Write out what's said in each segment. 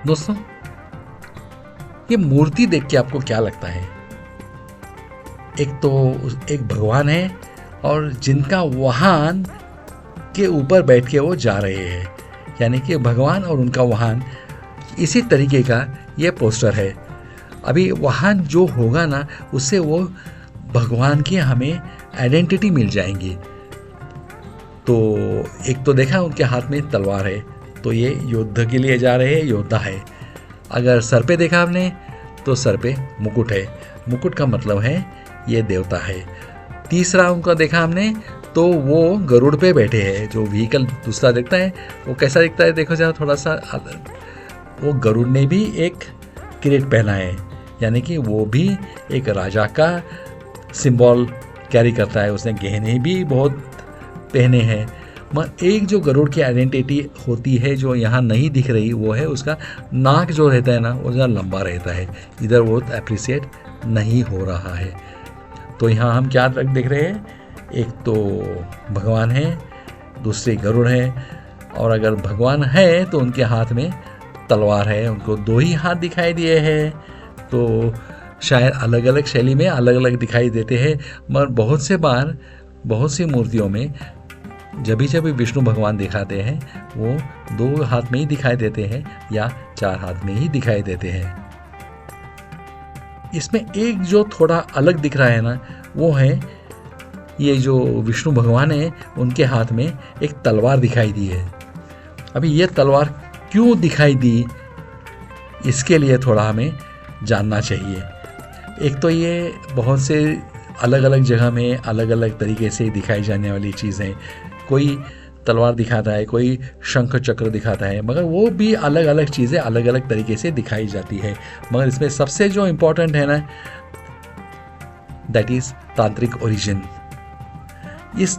दोस्तों, ये मूर्ति देख के आपको क्या लगता है? एक भगवान है और जिनका वाहन के ऊपर बैठ के वो जा रहे हैं, यानी कि भगवान और उनका वाहन, इसी तरीके का ये पोस्टर है। अभी वाहन जो होगा ना, उससे वो भगवान की हमें आइडेंटिटी मिल जाएंगी। तो एक तो देखा उनके हाथ में तलवार है, तो ये युद्ध के लिए जा रहे हैं, योद्धा है। अगर सर पे देखा आपने तो सर पे मुकुट है, मुकुट का मतलब है ये देवता है। तीसरा उनका देखा हमने तो वो गरुड़ पे बैठे हैं। जो व्हीकल दूसरा दिखता है वो कैसा दिखता है, देखो जरा थोड़ा सा, वो गरुड़ ने भी एक किरीट पहना है, यानी कि वो भी एक राजा का सिंबल कैरी करता है। उसने गहने भी बहुत पहने हैं। मगर एक जो गरुड़ की आइडेंटिटी होती है जो यहाँ नहीं दिख रही, वो है उसका नाक जो रहता है ना, वो ज़रा लंबा रहता है, इधर वो अप्रिसिएट नहीं हो रहा है। तो यहाँ हम क्या देख रहे हैं, एक तो भगवान है, दूसरे गरुड़ है, और अगर भगवान है तो उनके हाथ में तलवार है। उनको 2 ही हाथ दिखाई दिए हैं, तो शायद अलग अलग शैली में अलग अलग दिखाई देते हैं। मगर बहुत से बार बहुत सी मूर्तियों में जब भी विष्णु भगवान दिखाते हैं वो 2 हाथ में ही दिखाई देते हैं या 4 हाथ में ही दिखाई देते हैं। इसमें एक जो थोड़ा अलग दिख रहा है ना, वो है ये जो विष्णु भगवान है उनके हाथ में एक तलवार दिखाई दी है। अभी ये तलवार क्यों दिखाई दी, इसके लिए थोड़ा हमें जानना चाहिए। एक तो ये बहुत से अलग अलग जगह में अलग अलग तरीके से दिखाई जाने वाली चीज़ें, कोई तलवार दिखाता है, कोई शंख चक्र दिखाता है, मगर वो भी अलग अलग चीज़ें अलग अलग तरीके से दिखाई जाती है। मगर इसमें सबसे जो इम्पोर्टेंट है ना, दैट इज़ तांत्रिक ओरिजिन। इस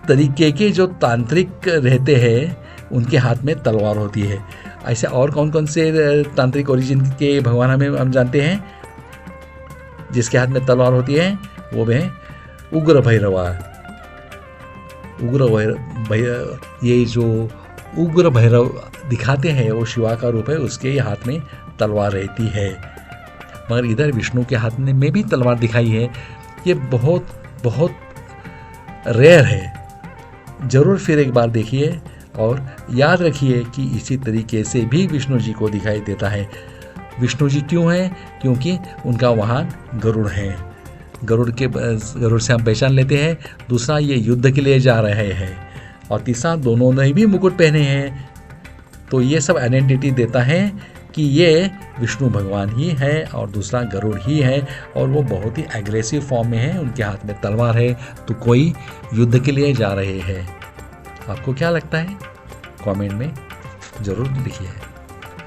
तरीके के जो तांत्रिक रहते हैं उनके हाथ में तलवार होती है। ऐसे और कौन कौन से तांत्रिक ओरिजिन के भगवान हम जानते हैं जिसके हाथ में तलवार होती है? वो है उग्र भैरवा। ये जो उग्र भैरव दिखाते हैं वो शिवा का रूप है, उसके हाथ में तलवार रहती है। मगर इधर विष्णु के हाथ में भी तलवार दिखाई है। ये बहुत बहुत रेयर है। ज़रूर फिर एक बार देखिए और याद रखिए कि इसी तरीके से भी विष्णु जी को दिखाई देता है। विष्णु जी क्यों हैं? क्योंकि उनका वाहन गरुड़ है। गरुड़ से हम पहचान लेते हैं। दूसरा, ये युद्ध के लिए जा रहे हैं, और तीसरा, दोनों ने भी मुकुट पहने हैं। तो ये सब आइडेंटिटी देता है कि ये विष्णु भगवान ही है और दूसरा गरुड़ ही है, और वो बहुत ही एग्रेसिव फॉर्म में है। उनके हाथ में तलवार है, तो कोई युद्ध के लिए जा रहे हैं। आपको क्या लगता है? कमेंट में ज़रूर लिखिए।